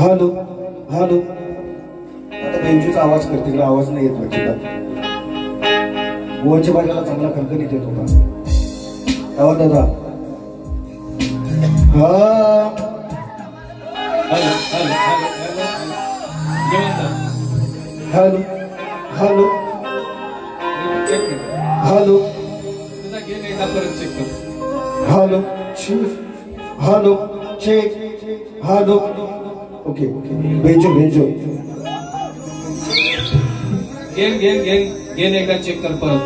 Hello hello आता बेंजूचा आवाज करते तिला आवाज नाही येत वाटतं गोवाच्या बाजूला चांगला खणखणीत येत होता आवाज दादा hello hello hello hello hello check hello okay okay भेजो भेजो गेन एका चेक कर परत.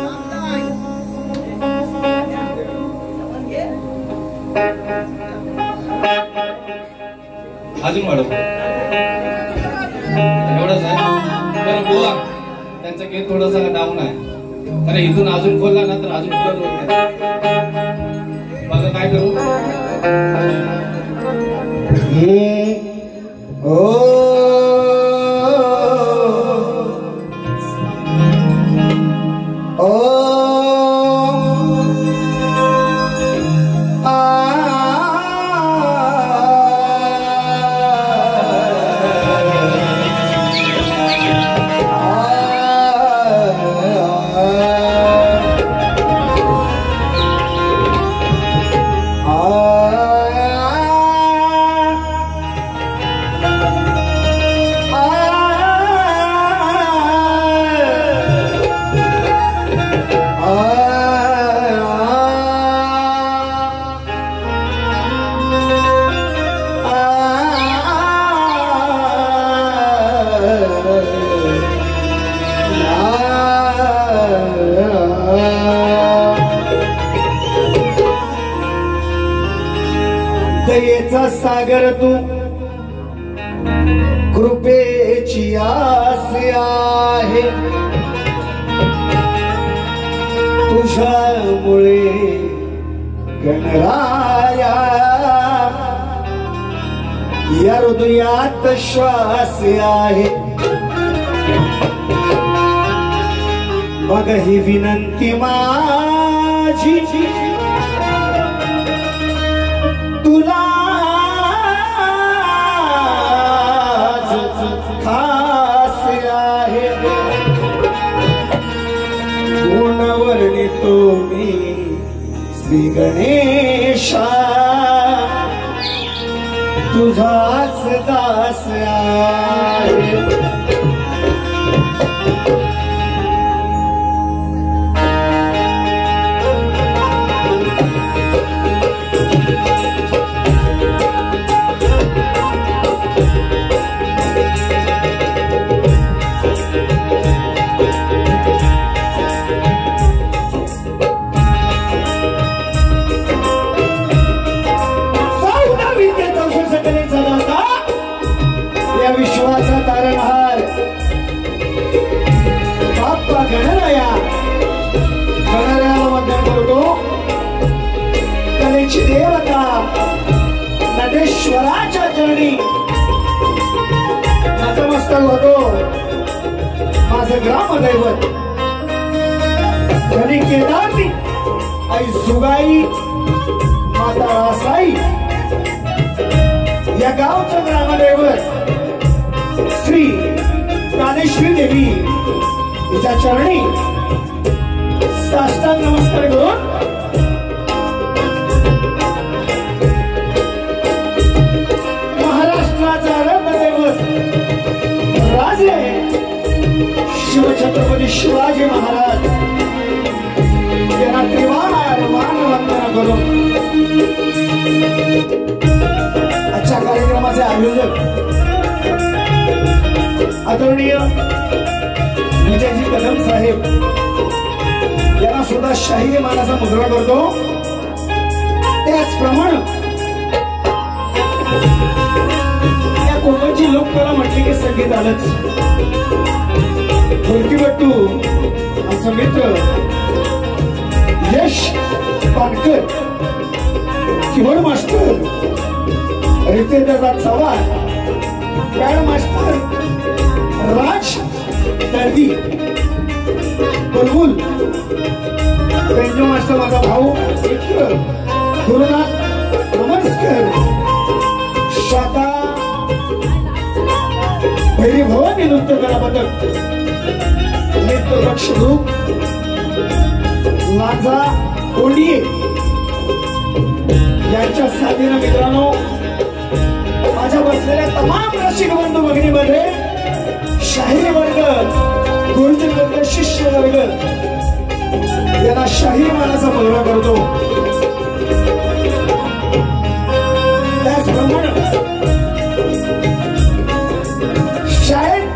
अजून वाढव. एवढंच आहे. बरं बोला, त्यांचा गेन थोडासा डाऊन आहे, कारण इथून अजून खोलला ना तर अजून पुढे होत नाही. बघा काय करू. दयेचा सागर तू कृपेची आस आहे, तुझ्यामुळे गणराया या हृदयात श्वास आहे. मग ही विनंती माझी तुला खास आहे. गुणवर्णितो मी श्री गणेशा, तुझाच दास आहे. विश्वाचा तारणहार बाप्पा गणराया, गणरायाला वंदन करतो. कलेची देवता नटेश्वराच्या चरणी नतमस्तक होतो. माझं ग्रामदैवत धनी केदारनी आई सुगाई माता रासाई या गावचं ग्रामदैवत श्री प्राणेश्वरी देवी तिच्या चरणी साष्टांग नमस्कार करून महाराष्ट्राचा रत्नदैवत राजे शिवछत्रपती शिवाजी महाराज यांना त्रिवार मानवंदना करून आजच्या कार्यक्रमाचे आयोजक आदरणीय विजयजी कदम साहेब यांना सुद्धा शाही मानाचा मुजरा करतो. त्याचप्रमाणे या कोकणची लोककला म्हटली की संगीत आलंच. ढोलकीपट्टू आमचा मित्र Yash Pankar, keyboard master Ritesh Chavan, pad master Raj Dardi, बुलबुल बेंजो मास्टर माझा भाऊ मित्र गुरुनाथ नमस्कार, शाखा भैरी भवानी नृत्य कला पथक, नृत्य पक्ष ग्रुप लाजा कोंडिये यांच्या साथीनं मित्रांनो माझ्या बसलेल्या तमाम रसिक बंधू भगिनीमध्ये शाहीर वर्ग, गुरुजन वर्ग, शिष्य वर्ग यांना शाहीर मानाचा मुजरा करतो. त्याचप्रमाणे शाळेत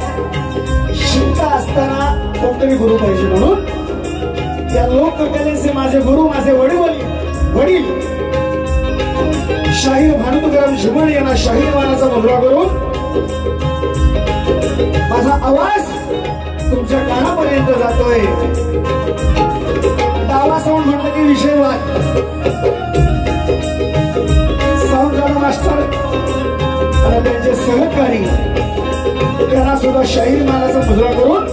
शिकता असताना कोणतरी गुरु पाहिजे म्हणून या लोककलेचे माझे गुरु माझे वडील शाहीर भानुतुकाराम झिमण यांना शाहीरवानाचा मुजरा करून माझा आवाज तुमच्या कानापर्यंत जातोय. दावा साऊंड म्हटलं की विषय वाद. साऊंड झाला मास्टर आणि त्यांचे सहकारी त्यांना सुद्धा शाहीर मानाचा मुजरा करून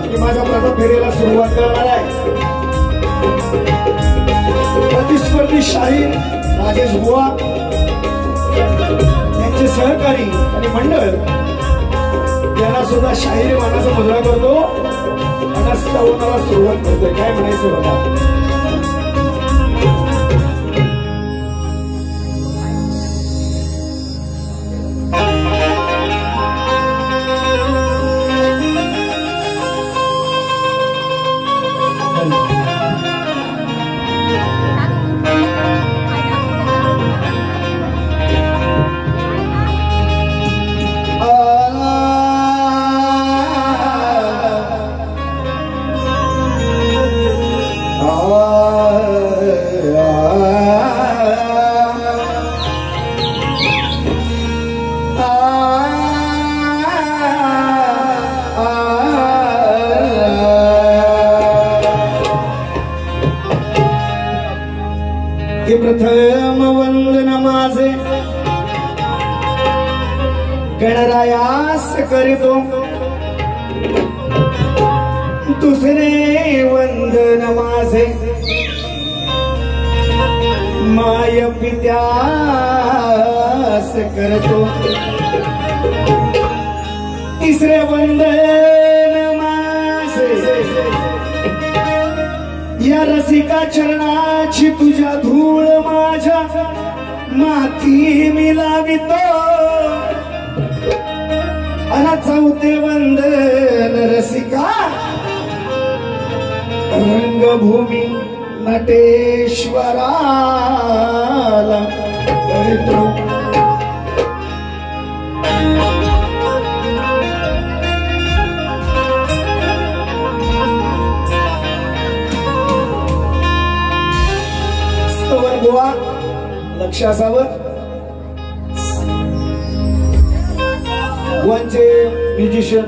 मी माझ्या प्रथम फेरीला सुरुवात करणार आहे. प्रतिस्पर्धी शाहीर राजेश बुवा यांचे सहकारी आणि मंडळ यांना सुद्धा शाहीर मानाचा मुजरा करतो आणि स्तवनाला सुरुवात करतोय. काय म्हणायचं बघा. प्रथम वंदन माझे गणरायास करीतो, दुसरे वंदन माझे माय पित्यास करतो, तिसरे वंदन माझे या रसिका चरणाची तुझ्या धूळ माझ्या माथी मिलावितो, अन चौथे वंदन रसिका रंगभूमी नटेश्वराला करीतो. बुवा लक्ष असावं. बुवांचे म्युझिशियन,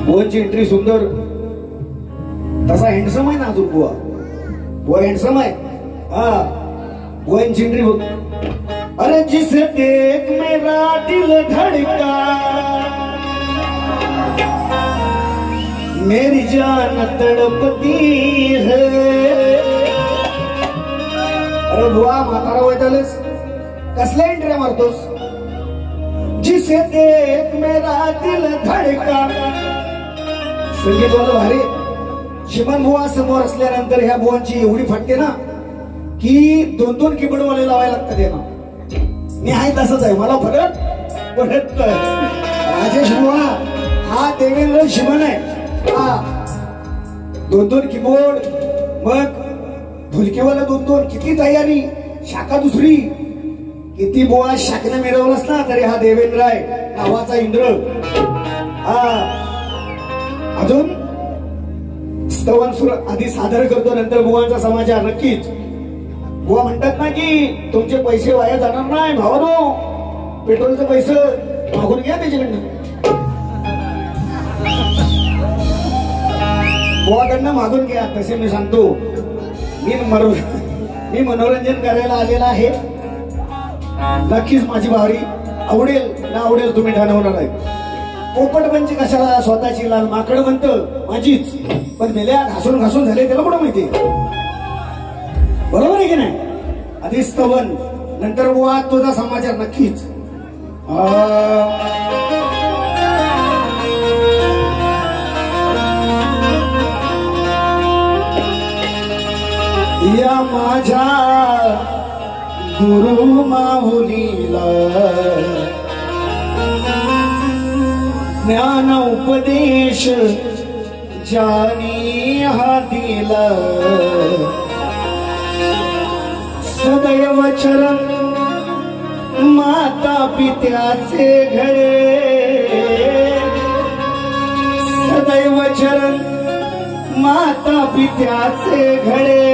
बुवांची एंट्री सुंदर, तसा हँडसम आहे ना अजून बुवा. बुवा हँडसम आहे. हा बुवांची एंट्री बघ. अरे जिसे देख मेरा दिल धड़का, मेरी जान तड़पती है. अरे बुवा म्हातारा वैतालेस, कसल्या एंट्री मारतोस. जिसे देख मेरा दिल धड़का. संगीतवाला भारी. चिमण बुवा समोर असल्यानंतर ह्या बुवांची एवढी फाटते ना की 2-2 कीबोर्डवाले लावायला लागतात यांना. मी आहे तसंच आहे, मला फरक पडत. राजेश बुवा हा देवेंद्र चिमण आहे. हा 2-2 कीबोर्ड, मग ढोलकीवाला 2-2, किती तयारी, शाखा दुसरी, किती बुवा शाखने मिळवलंच ना तरी हा देवेंद्र आहे नावाचा इंद्र. हा अजून स्तवन सुर आधी सादर करतो, नंतर बुवांचा समाचार. नक्कीच बुवा म्हणतात ना की तुमचे पैसे वाया जाणार नाही भावानो, पेट्रोलचे पैसे मागून घ्या त्याच्याकडनं. बुवाकडनं मागून घ्या, तसे मी सांगतो. मी मनोरंजन करायला आलेला आहे. नक्कीच माझी भारी आवडेल ना आवडेल तुम्ही ठरवणार आहे. पोपट पंची कशाला स्वतःची लाल माकड म्हणतं माझीच, पण मेल्या घासून घासून झाले त्याला कुठं माहिती. बरोबर आहे की नाही. आधी स्तवन, नंतर बुवा तुझा समाचार. नक्कीच या माझ्या गुरु माऊलीला ज्ञान उपदेश ज्यानी हा दिला, सदैव चरण माता पित्याचे घडे, सदैव चरण चरण माता पित्याचे घडे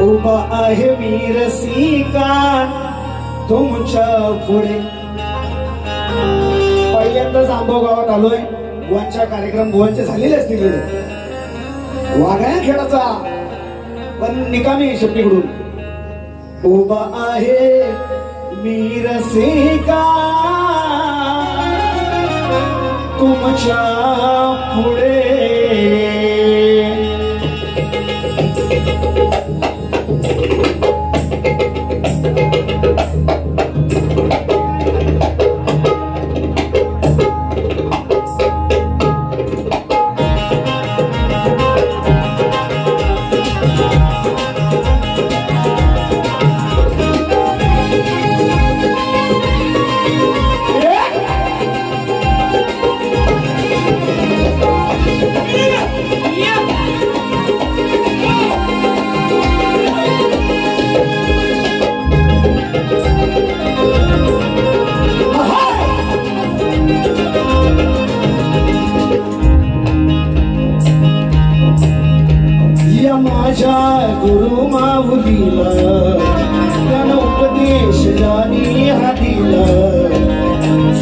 उभा आहे मी रसिका तुमच्या पुढे. पहिल्यांदाच आंबो गावात आलोय. बुवांच्या कार्यक्रम बुवांचे झालेले असतील वाघाया खेळाचा पण निकामी शेपटीकडून. उभा आहे मी रसिका तुमच्या पुढे. माझ्या गुरु माऊलीला त्यानं उपदेश जानी हा दिला.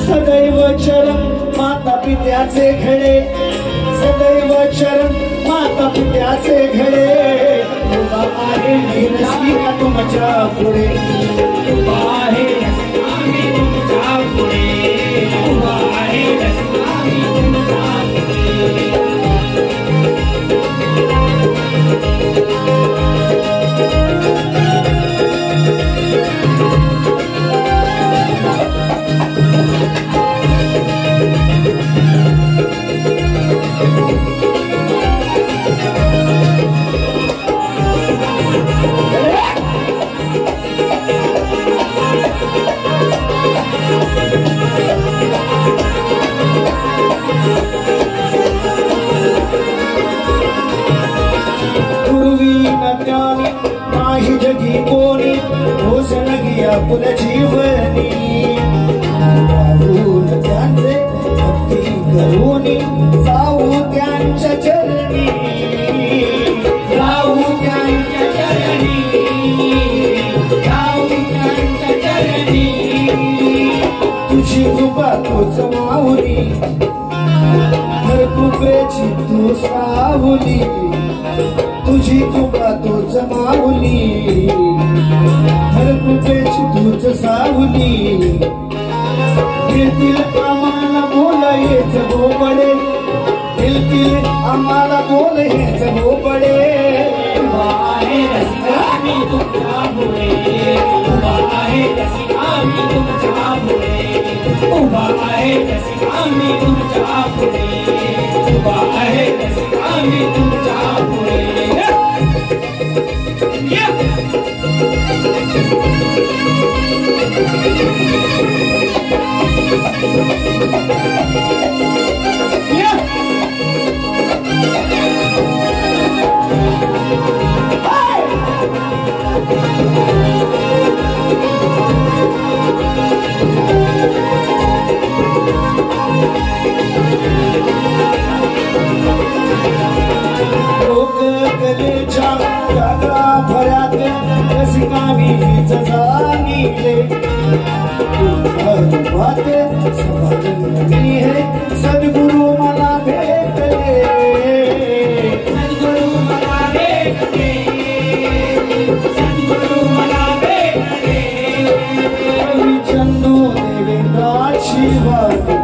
सदैव चरण माता पित्याचे घडे सदैव चरण माता पित्याचे घडे. उभा आहे मी रसिका तुमच्या पुढे. उभा आहे आम्ही तुमच्या पुढे. उभा आहे आम्ही तुमच्या पुढे. नाही जगी कोणी भोसण घ्या पुन्हा जीवनी. वाहून त्यांचे भक्ती करूनी जाऊ त्यांच्या चरणी. जाऊ त्यांच्या चरणी. जाऊ त्यांच्या चरणी. तुझी कृपा तोच माऊली हर कृपेची तू सावली. तुझी कृपा तूच माऊली हर कृपेची तूच सावली. दिलतील आम्हाला बोल हेच भोपडे. दिलतील आम्हाला बोल हेच भोपडे. उभा आहे रसिका मी तुमच्या पुढे. उभा आहे रसिका मी तुमच्या पुढे. उभा आहे रसिका मी तुमच्या पुढे. उभा आहे रसिका मी तुमच्या पुढे. सद्गुरु मला भेटले. सद्गुरु मला भेटले. सद्गुरु मला भेटले. कवी चंदू देवेंद्राची वाणी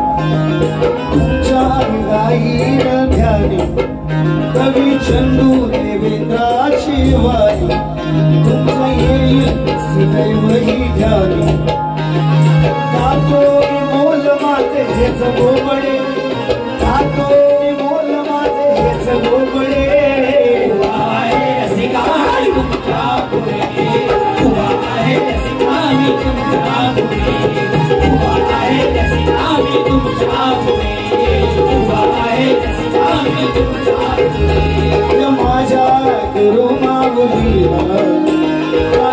तुमच्या गाईर ध्यानी. कवी चंदू देवेंद्राची वाणी तुमचा येईल सदैव ही ध्यानी. तातो मोल माझे हेच भोपडे. तातो मोल माझे हेच भोपडे. उभा आहे रसिका मी तुमच्या पुढे. उभा आहे रसिका मी तुमच्या पुढे. उभा आहे रसिका मी तुमच्या पुढे. उभा आहे रसिका मी तुमच्या पुढे. माझ्या गुरु माऊलीला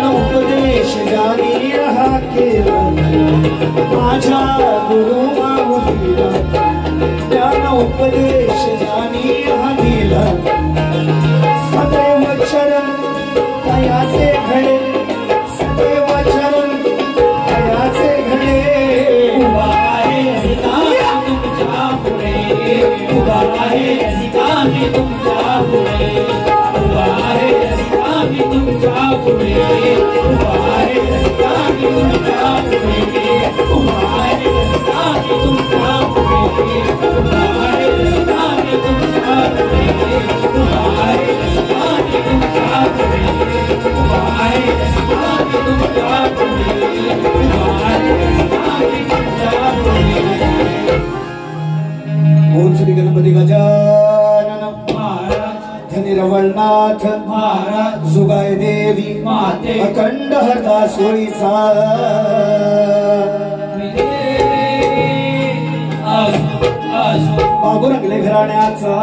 उपदेश जानी हा केला. माझ्या गुरु माऊलीला उपदेश जाणी हा दिला सदैव चरण तयाचे घडे सदैव चरण तयाचे घडे उभा आहे सीतामी तुमच्या पुढे उभा आहे सीतामी तुमच्या पुढे उभा आहे सीतामी तुमच्या पुढे उभा आहे सीतामी तुमच्या पुढे उभा आहे सीतामी तुमच्या पुढे उभा आहे सीतामी तुमच्या पुढे उभा आहे सीतामी तुमच्या पुढे उभा आहे सीतामी तुमच्या पुढे उभा आहे सीतामी तुमच्या पुढे ओम श्री गणपती गजानन महाराज धनी रवळनाथ महाराज जुगाय देवी माते अखंड हरदा सोळीचा बाबू रंगले घराण्याचा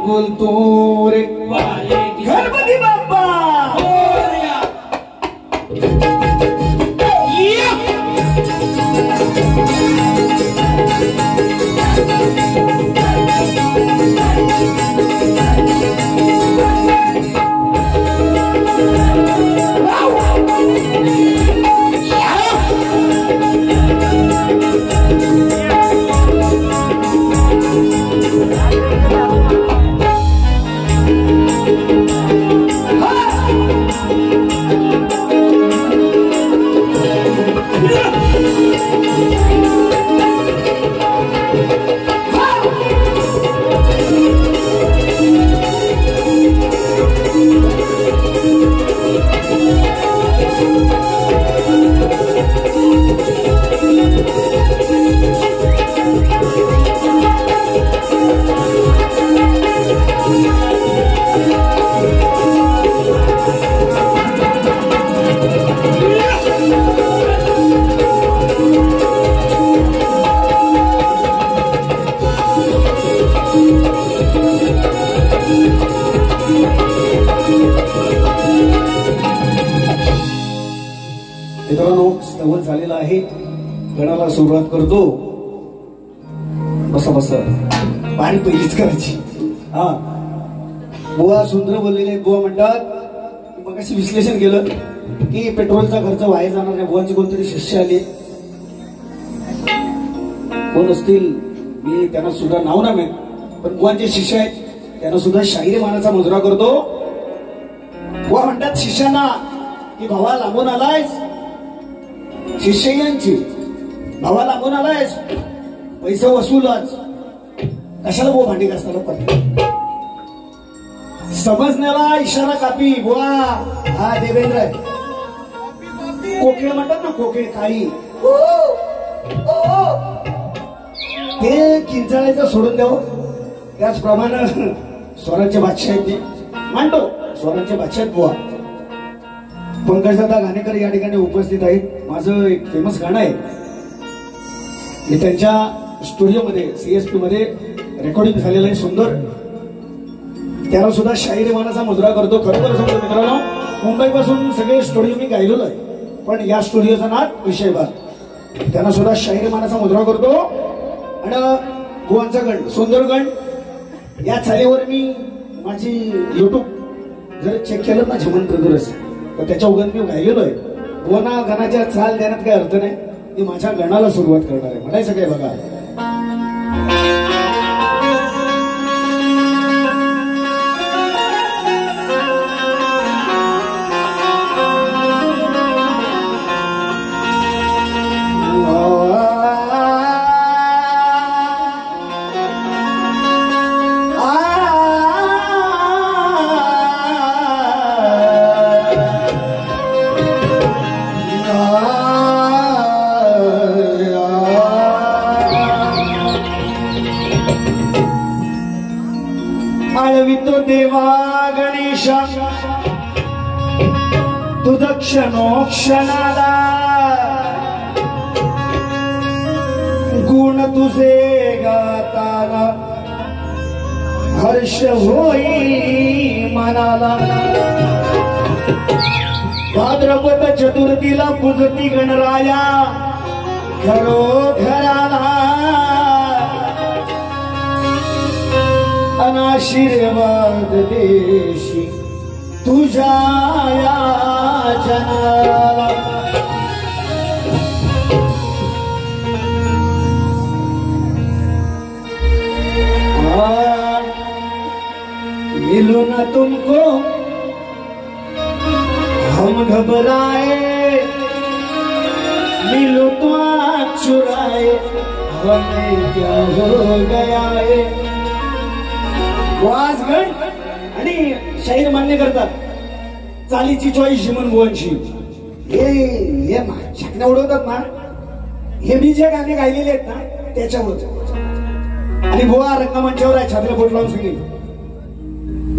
बोलतो रे गणपती बाप्पा मित्रांनो स्तवन झालेला आहे गणाला सुरुवात करतो बसा बसा पाणी पहिलीच करायची हा बुवा सुंदर बोललेले बुवा म्हणतात मग अशी विश्लेषण केलं की पेट्रोलचा खर्च वाया जाणार नाही बुवांचे कोणतरी शिष्य आले कोण असतील मी त्यांना सुद्धा नाव ना माहित पण बुवांचे शिष्य आहेत त्यांना सुद्धा शाहिरी मानाचा मुजरा करतो बुवा म्हणतात शिष्यांना की भावा लांबून आलायस शिष्यांची भावा लागून आलायस पैसे वसूलच कशाला बुवा भांडी घासताना पण समजण्याला इशारा कापी बुवा हा देवेंद्र आहे कोकिळ म्हणतात ना कोकिळ काळी ते किंचाळायचं सोडून द्यावं त्याचप्रमाणे स्वरांचे बादशाह आहेत ते मांडतो स्वरांचे बादशाह आहेत बुवा पंकजदादा घाणेकर या ठिकाणी उपस्थित आहेत माझं एक फेमस गाणं आहे मी त्यांच्या स्टुडिओमध्ये CSP मध्ये रेकॉर्डिंग झालेलं आहे सुंदर त्याला सुद्धा शाहिरी मानाचा मुजरा करतो खरोखर सांगतो मित्रांनो मुंबईपासून सगळे स्टुडिओ मी गायलेलो आहे पण या स्टुडिओचं नाव विषयबाद त्यांना सुद्धा शाहिरी मानाचा मुजरा करतो आणि बुवांचा गण सुंदर गण या चालीवर मी माझी युट्यूब जर चेक केलं ना झमन प्रदुरस तर त्याच्या उगन मी गायलेलो आहे बुवांना गणाच्या चाल देण्यात काही अर्थ नाही ती माझ्या गणाला सुरुवात करणार आहे म्हणायचं काय बघा आळवितो देवा गणेशा तुझ क्षणोक्षणाला गुण तुझे गाताना हर्ष होई मनाला भाद्रपद चतुर्थीला पूजती गणराया घरोघराला अनाशीर्वाद देशी तुझ्या या जनाला मिलू न तुमको हम घबराए, मिलू तो चुराए हमें क्या हो गया है। वाजगण आणि शाहीर मान्य करतात चालीची चॉईस शिमन बुवांची हे शकण्या उडवतात ना, हे मी जे गाणे गायलेले आहेत ना त्याच्यावर आणि बुवा रंगमंचावर आहे छातीला बोट लावून सांगितलं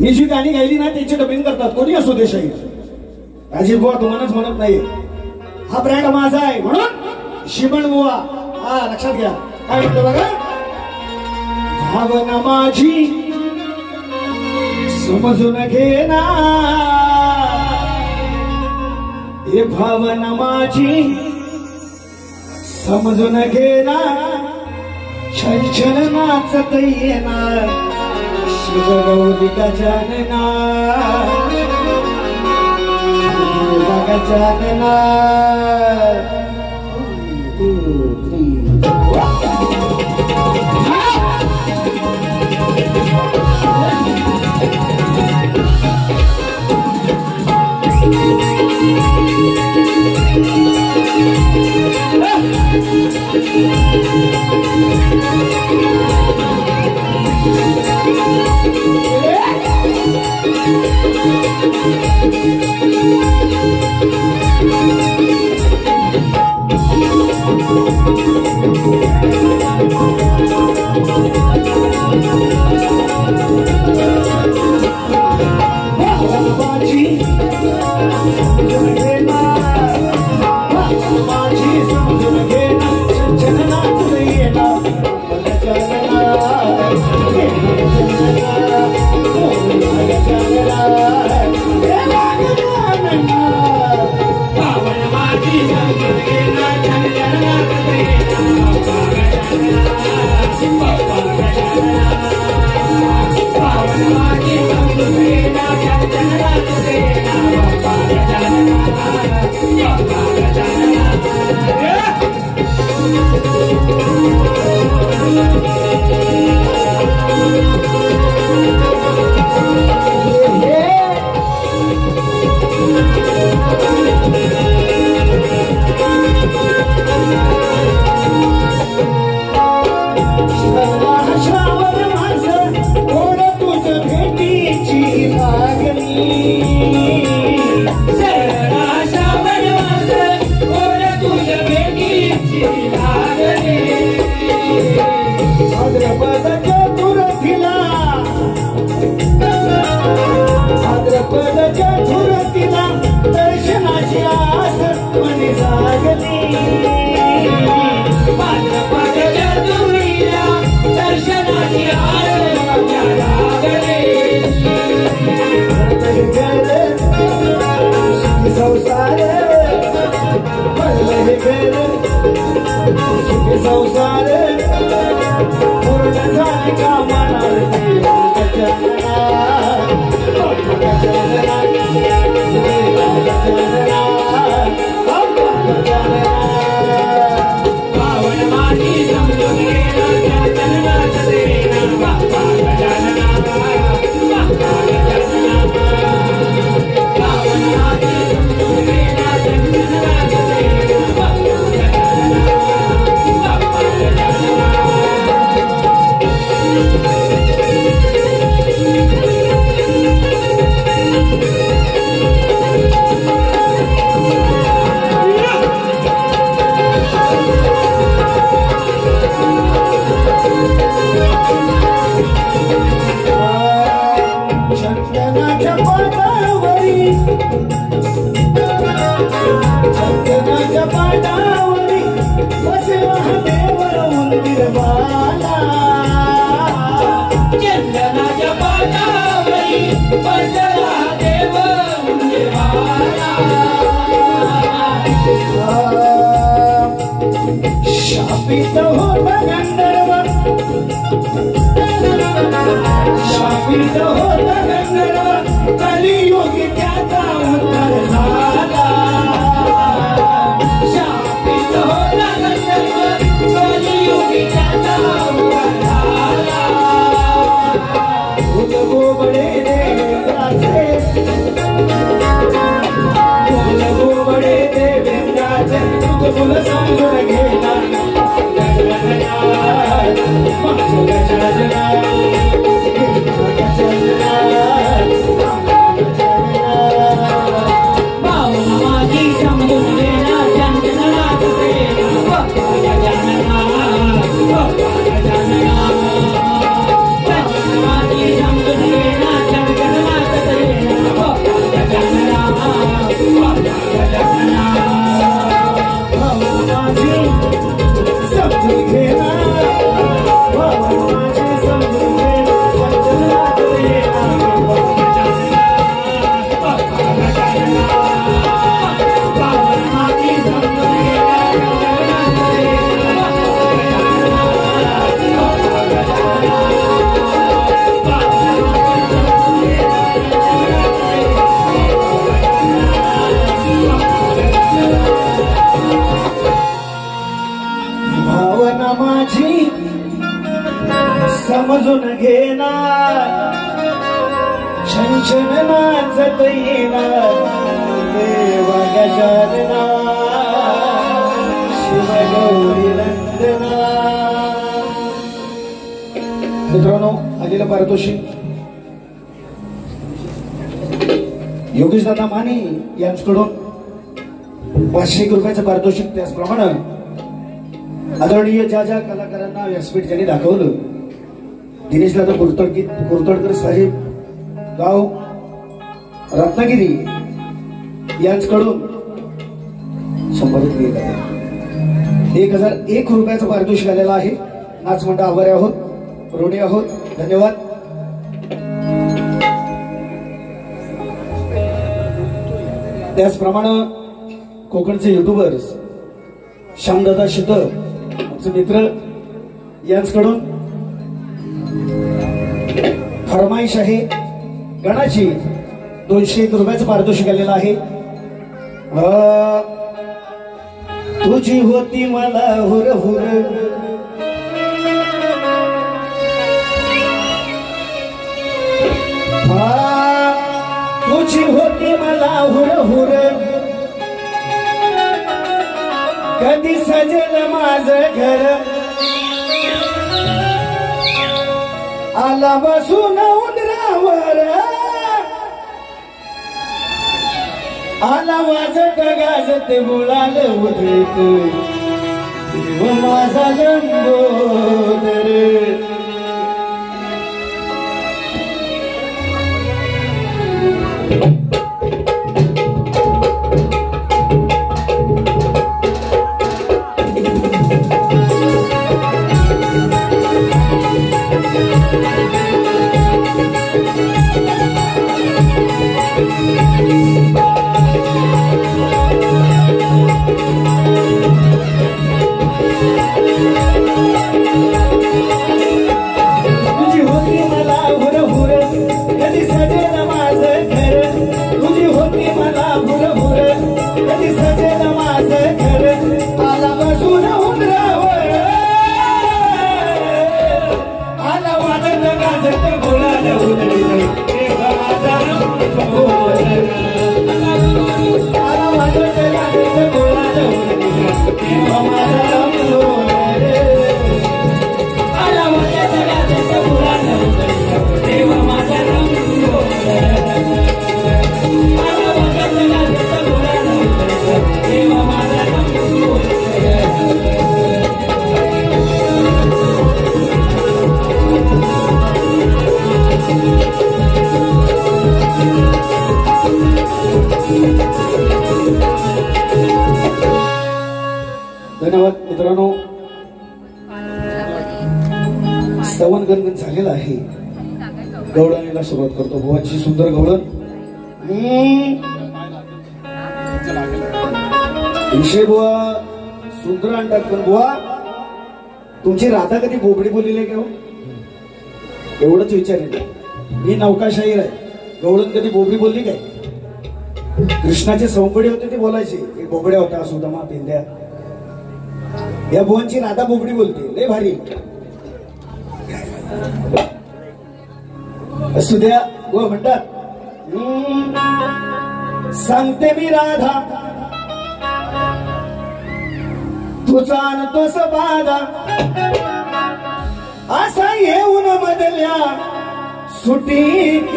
मी जी गाणी गायली ना त्याची डबिंग करतात कोणी असो ते शाहीर राजीव बुवा तुम्हालाच म्हणत नाही हा ब्रँड माझा आहे म्हणून शिमण बुवा हा लक्षात घ्या काय म्हणतो बघा भावना माझी समजून घेना हे भावना माझी समजून घेना छलछल नाचत येणार शिवगौरी गजानना गजानना 1, 2, 3 शापित होता गंधर्व शापित होता गंधर्व कलियुगी त्याचा उद्धार झाला शापित होता गंधर्व कलियुगी त्याचा उद्धार झाला फुल गोबडे देवेंद्राचे फुल गोबडे देवेंद्राचे फुल समजून घेणार समजून घेणार छंछन नाचत येणार देवा गजानना शिव गौरी नंदना. मित्रांनो आलेलं पारितोषिक योगेश दादा माने यांच्याकडून 500 रुपयाचं पारितोषिक. त्याचप्रमाणे आदरणीय ज्या ज्या कलाकारांना व्यासपीठ ज्यांनी दाखवलं दिनेश दादा कुरतडकर साहेब गाव रत्नागिरी यांच्याकडून 100 रुपये 1001 रुपयाचं पारितोषिक आलेलं आहे. नाचमंडळ आभारी आहोत ऋणी आहोत धन्यवाद. त्याचप्रमाणे कोकणचे युट्यूबर्स श्यामदादा शितर आमचे मित्र यांच्याकडून फरमाईश आहे गणाची 201 रुपयाचं पारितोषिक आलेलं आहे. तुझी होती मला हुर हुर तुझी होती मला हुर हुर कधी सजेल माझं घर आला बसून उंदरावर आला वाजत गाजत बोलाल उधळीत देव माझा लंबोदर. धन्यवाद मित्रांनो. स्तवन गणगण झालेला आहे. गवळणीला सुरुवात करतो. भुवाची सुंदर गवळण विषय बुवा सुंदर अंडात पण बुवा तुमची राधा कधी बोबडी बोललेली आहे का हो? एवढंच विचारेल. मी नौकाशाहीर आहे. गवळण कधी बोबडी बोलली काय? कृष्णाचे सौंबडे होते ते बोलायचे. एक बोबड्या होता, सुदामा, पेंद्या. या भुवनची राधा बोबडी बोलते, लय भारी. असू द्या. व म्हणतात सांगते मी राधा तुझा आणतोस बाधा असा येऊन मधल्या सुटीत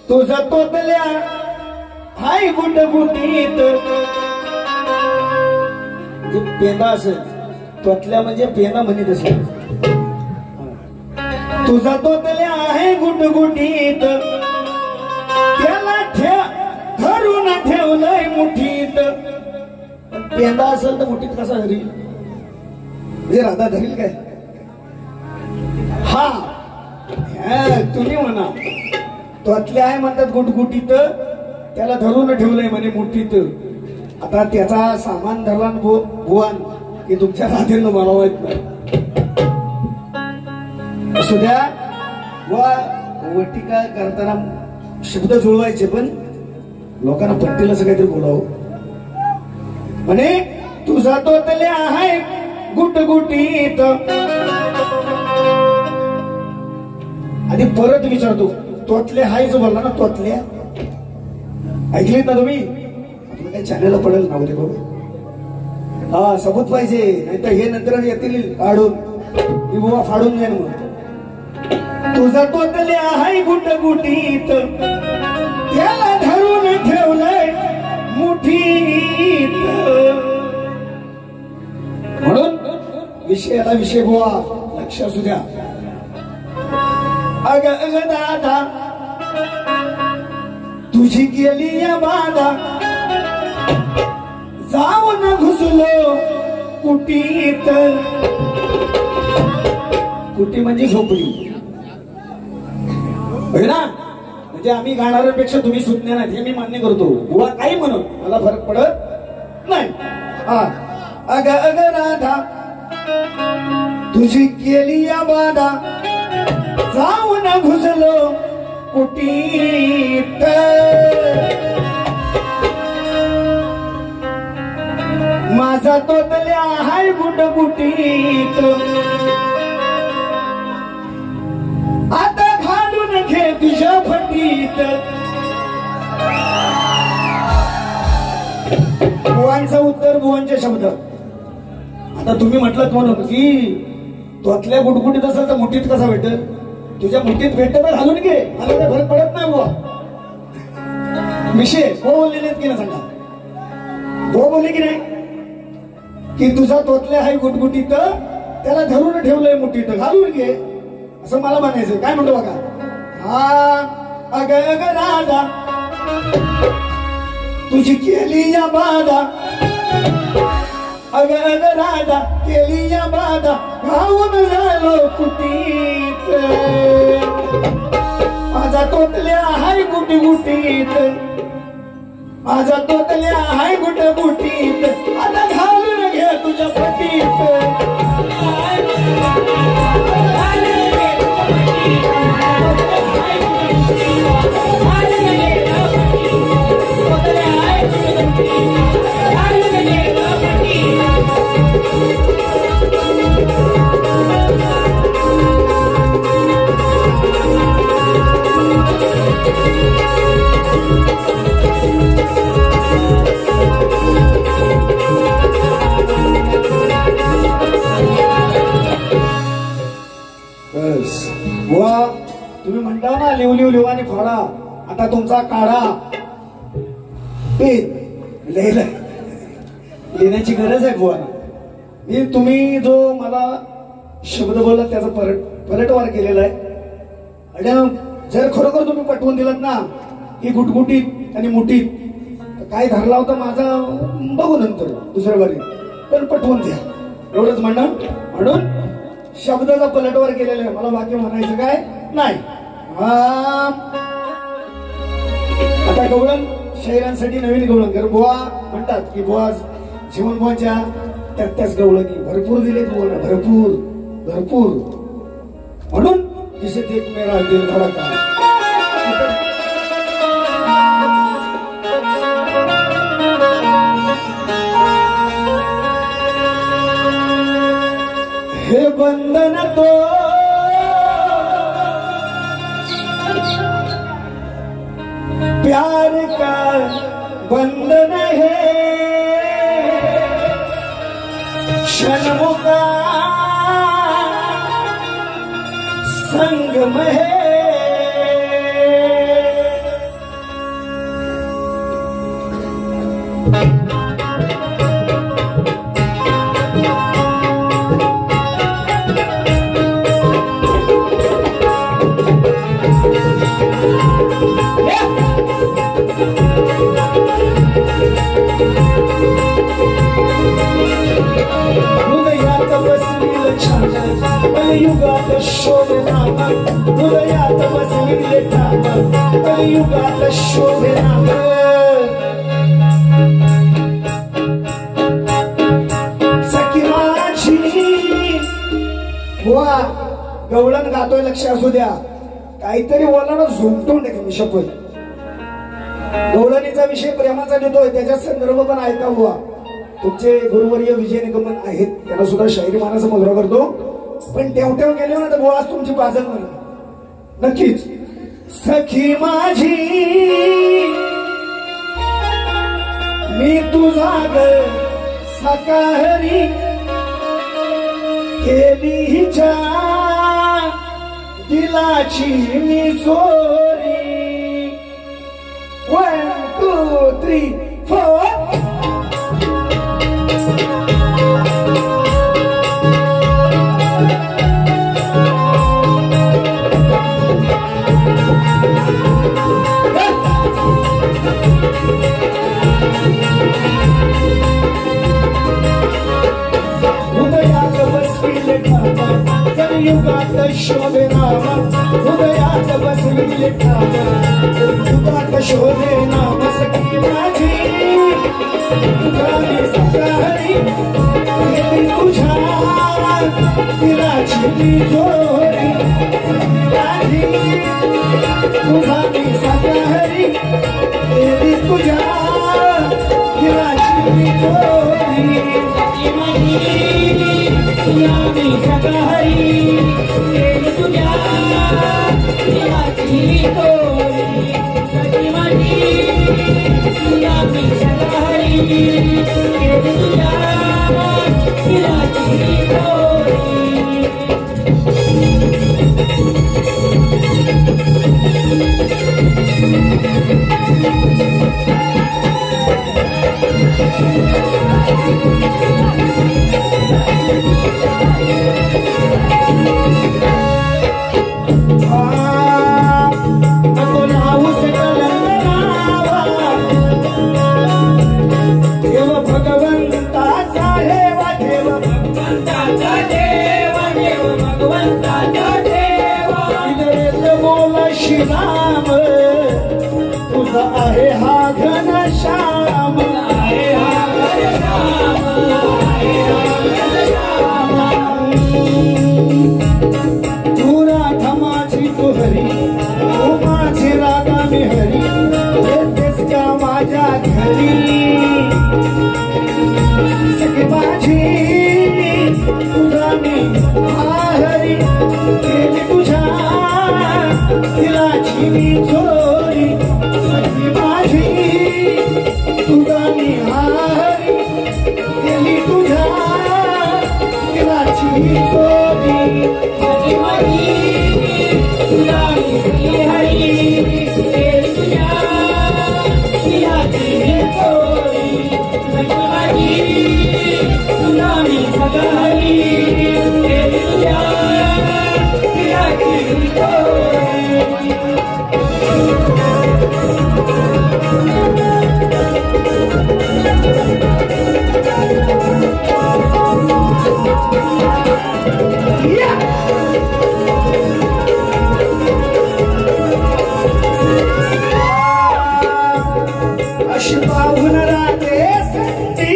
तुझा तोतल्या हाय गुटगुटीत. जे पेंदा असेल तोतल्या म्हणजे पेंदा म्हणत असेल. तुझा तोतल्या आहे गुटगुटीत त्याला धरून ठेवलंय मुठीत. पेंदा असेल तर मुठीत कसा धरील? म्हणजे राधा धरील काय? हा तुम्ही म्हणा तोतल्या आहे म्हणतात गुटगुटीत त्याला धरून ठेवलंय म्हणे मुठीत. आता त्याचा सामान धरला भुवन की तुमच्या राधेनं मला माहित नाही. असू द्या. व वटिका करताना शब्द जुळवायचे पण लोकांना पटतील असं काहीतरी बोलावं. म्हणे तुझा तोतल्या आहे गुटगुटीत. आधी परत विचारतो तोतल्या हायच बोलला ना? तोतल्या ऐकलीत ना तुम्ही? आपलं काही चॅनलला पडेल नाव दे बाबा. हा सबूत पाहिजे नाही तर हे नंतर येतील काढून मी बुवा फाडून जाईन. मग तुझा तोतल्या हाय गुटगुटीत त्याला धरून ठेवलंय मुठीत. म्हणून विषयाला विषय बुवा लक्ष असू द्या. अग अग दादा तुझी गेली या बाधा जाऊन घुसलो कुटीत. कुटी म्हणजे झोपडी ना. म्हणजे आम्ही गाणाऱ्यांपेक्षा तुम्ही सुज्ञ नाही हे मी मान्य करतो. बुवा काही म्हणून मला फरक पडत नाही. हा अग अग राधा तुझी केली या बाधा जाऊन घुसलो कुटीत. माझा तोतल्या हाय गुटगुटीत आता घालून घे तुझ्या फटीत. बुवांचं उत्तर बुवांचे शब्द. आता तुम्ही म्हटलं म्हणून की तोतल्या गुटगुटीत असेल तर मुठीत कसा भेटेल? तुझ्या मुठीत भेटत तर घालून घे. मला काही फरक पडत नाही बुवा. विषय हो बोललेले की नाही सांगा? हो बोलले की नाही की तुझा तोतल्या हाय गुटगुटीत त्याला धरून ठेवलंय मुठीत घालून घे असं मला म्हणायचं. काय म्हणतो बघा. हा अग अग राधा तुझी केली या बाधा अग अग राधा केली या बाधा घाऊन झालो कुटीत. माझा तोतल्या हाय गुटगुटीत माझा तोतल्या हाय गुटगुटीत आता घालून घे तुझ्या फटीत. वा तुम्ही म्हणता ना लिहू लिहू लिहू आणि फाडा. आता तुमचा काढा पेन लिहिण्याची गरज आहे बुवा. मी तुम्ही जो मला शब्द बोलला त्याचा पलटवार केलेला आहे. आणि जर खरोखर तुम्ही पटवून दिलात ना की गुटगुटीत आणि मुठीत तर काय धरला होता माझा बघू नंतर दुसऱ्या बारी पण पटवून द्या एवढंच म्हणणं. म्हणून शब्दाचा पलटवार केलेला आहे. मला वाक्य म्हणायचं काय नाही. आता गवळण शहरांसाठी नवीन गवळण कर बुवा म्हणतात की बुवा जीवन बुवाच्या त्याच गवळणी भरपूर दिलेत बोला, भरपूर भरपूर. म्हणून जिसे देख मेरा दिल धड़का. हे बंधन तो प्यार का बंधन है, क्षणों का संगम है. हृदयात बसविल छान कलियुगात शोभे नाम, हृदयात बसविले ठाम कलियुगात शोभे नाम. सखी माझी वा गवळण गातोय, लक्ष असू द्या. काहीतरी बोलायला झुमटून टाकेल मी शपथ. गवळणीचा विषय प्रेमाचा देतोय, त्याच्या संदर्भ पण ऐका बुवा. तुमचे गुरुवर्य विजय निगमन आहेत, त्यांना सुद्धा शायरी मानाचा मुजरा करतो. पण तेवढ्या गेले ना तर बोळाच तुमची पाजल म्हणून नक्कीच. सखी माझी मी तुझा ग सकाहरी केली हिच्या दिलाची मी चोरी. 1 2 3 4. कलियुगात शोभे नाम, हृदयात बसविले ठाम कलियुगात शोभे नाम. सखी माझी तुझा मी सकाहरी केली तुझ्या दिलाची मी चोरी. सखी माझी तुझा मी सकाहरी केली तुझ्या दिलाची मी चोरी. सखी माझी तुझा मी सकाहरी केली तुझ्या दिलाची मी चोरी. सखी माझी तुझा मी सकाहरी केली तुझ्या दिलाची मी चोरी. नको लावूस कलंगनावा, देव भगवंताचा देवा, देव भगवंताचा देवा, देव भगवंताचा देवा. इतरेत बोल श्रीराम तुझा आहे हा घनश्याम, आहे हा घनश्याम, आहे हा घनश्याम. तू राधा माझी तू हरी, तू माझी राधा मी हरी, येतेस का माझ्या घरी. सखी माझी तुझा मी हरी केली तुझ्या दिलाची मी चोरी. सखी माझी तुझा मी हरी केली तुझ्या दिलाची मी चोरी. सखी माझी तुझा मी हरी केली तुझ्या दिलाची मी चोरी. सखी माझी तुझा मी सकाहरी केली तुझ्या दिलाची मी चोरी. अशी पाहून राहते संधी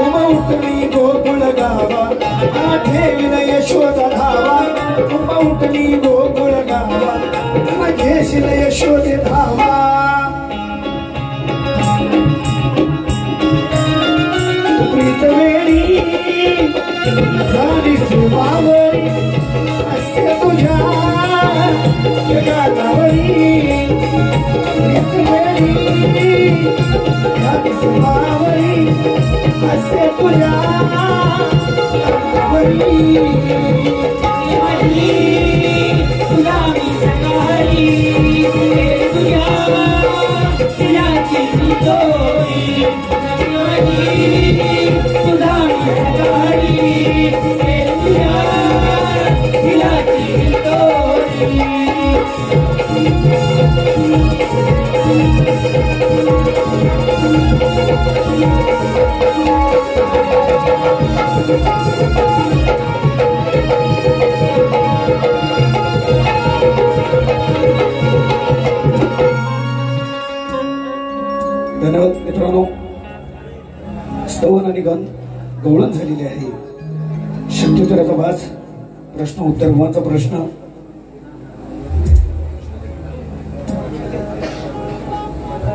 उमा उठली गोकुळ गावा ठेवीन यशोदा धावा उमा उठली गोकुळ गावा घेशील यशोदे धावा प्रीत वेळी झाली सुमावरी असे तुझ्या जगातावरी प्रीत वेळी झाली सुमावरी असे तुझ्या धन्यवाद मित्रांनो. स्तवन आणि गण गवळण झालेले आहे. शब्दोत्तराचा भास प्रश्न उत्तर गुणांचा प्रश्न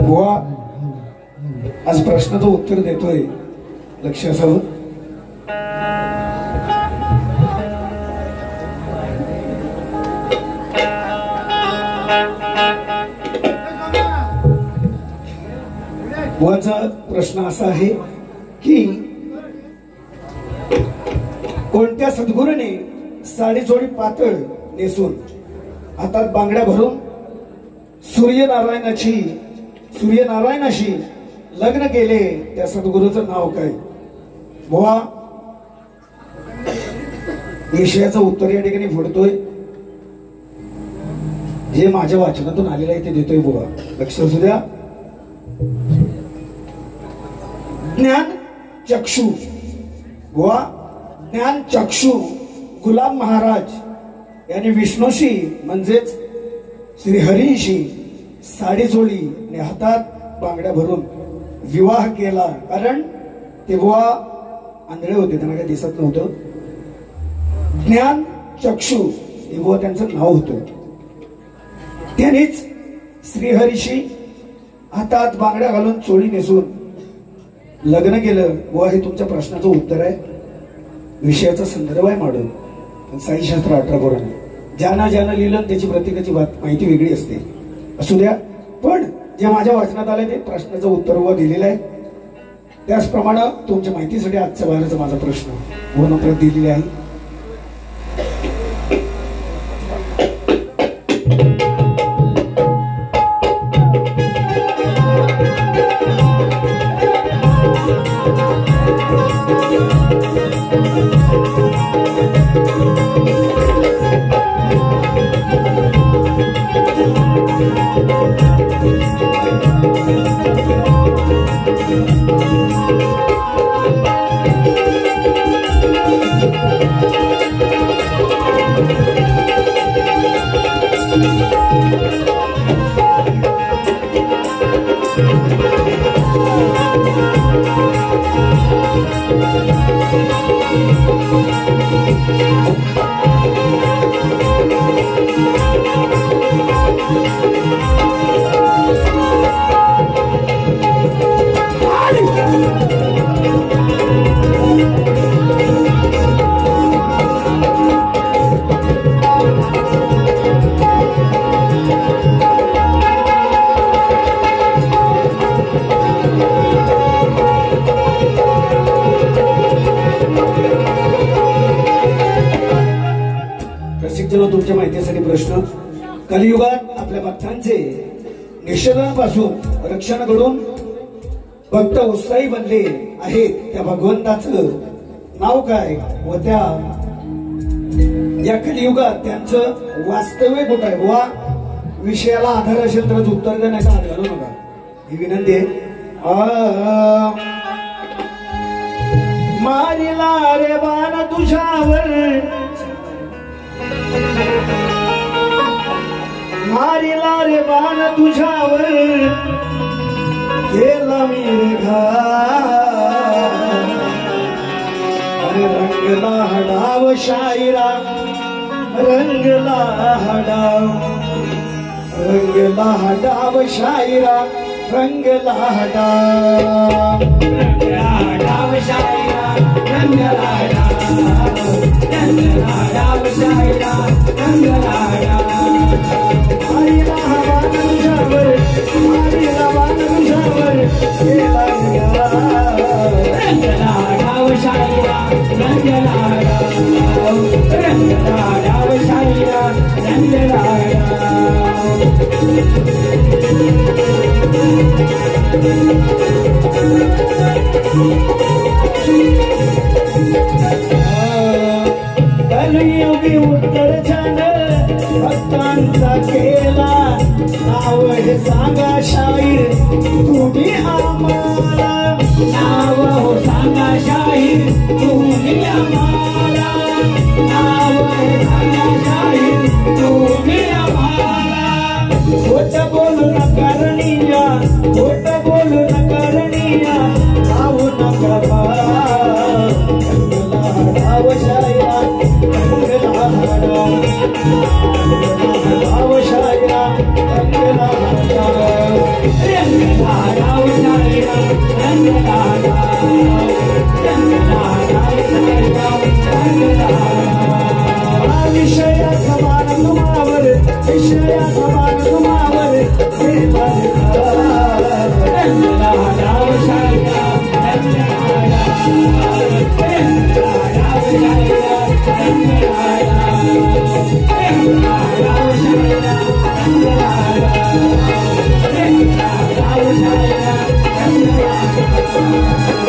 बुवा आज प्रश्नाचं उत्तर देतोय लक्ष असावं. बुवाचा प्रश्न असा आहे की कोणत्या सद्गुरूने साडी जोडी पातळ नेसून हातात बांगड्या भरून सूर्यनारायणाशी लग्न केले त्या सद्गुरूचं नाव काय? बुवा विषयाचं उत्तर या ठिकाणी फोडतोय. जे माझ्या वाचनातून आलेलं आहे ते देतोय बुवा. लक्ष असू द्या. ज्ञान चक्षु बुवा ज्ञान चक्षु गुलाम महाराज यांनी विष्णूशी म्हणजेच श्री हरीशी साडी जोडली आणि हातात बांगड्या भरून विवाह केला. कारण ते बुवा आंधळे होते, त्यांना काही दिसत नव्हतं. ज्ञान चक्षु हे बुवा त्यांचं नाव होतं. त्यांनीच श्रीहरीशी हातात बांगड्या घालून चोळी नेसून लग्न केलं. बुवा हे तुमच्या प्रश्नाचं उत्तर आहे. विषयाचा संदर्भ आहे मॉडर्न साईशास्त्र 18 पुराणे. ज्यानं लिहिलं त्याची प्रत्येकाची माहिती वेगळी असते. असू द्या. पण जे माझ्या वाचनात आलंय ते प्रश्नाचं उत्तर बुवा दिलेलं आहे. त्याचप्रमाणे तुमच्या माहितीसाठी आजच्या बाहेरचा माझा प्रश्न बुवा प्रत दिलेली आहे. तुमच्या माहितीसाठी प्रश्न. कलियुगात आपल्या भक्तांचे निषेधांपासून रक्षण घडून भक्त उत्साही बनले आहेत त्या भगवंताचं नाव काय व त्या या कलियुगात त्यांचं वास्तव्य कुठं आहे? बुवा विषयाला आधार असेल तरच उत्तर देण्याचा हात घालू नका ही विनंती आहे. मारिला रे बाण तुझ्यावर मारिला रे बाण तुझ्यावर गेला मिरघा अरे रंगला हडाव शायरा रंगला हडाव शायरा रंगला हडाव शायरा रंगला शायरा रंगला आईला हवा तुझ्यावर आईला वान तुझ्यावर गेला रंगला शायरा रंगला शायरा रंगला कलियुगी उत्तर छंद भक्तांचा केला नाव हे सांगा शाहीर तुम्ही आम्हाला नाव हो सांगा शाहीर तुम्ही आम्हाला नाव हे सांगा शाहीर तुम्ही आम्हाला खोट बोलू नका रणीया खोट बोलू नका रणीया नाव नका हडाव शायरा रंगला हडाव शायरा रंगला विषया समान तुम्हावर विषया समान तुम्हावर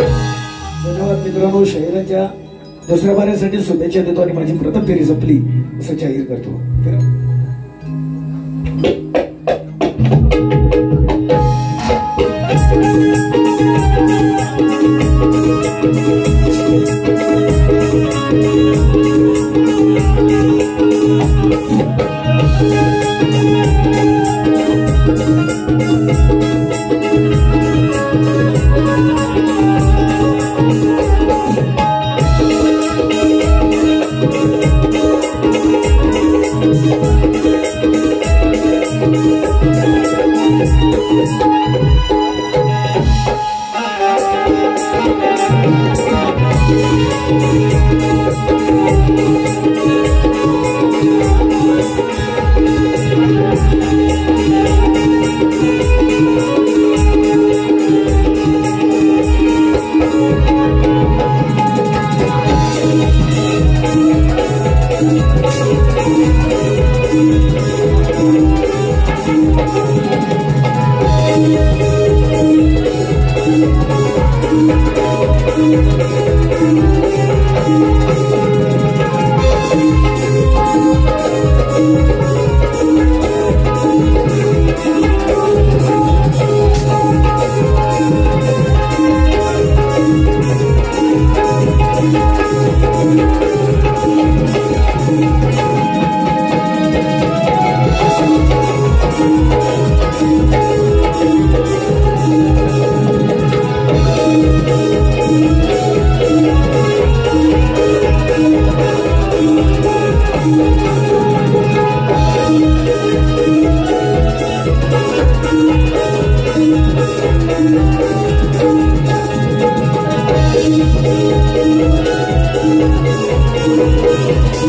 धन्यवाद मित्रांनो. शहराच्या दुसऱ्या बाऱ्यासाठी शुभेच्छा देतो आणि माझी प्रथम फेरी संपली असं जाहीर करतो.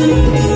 Thank you.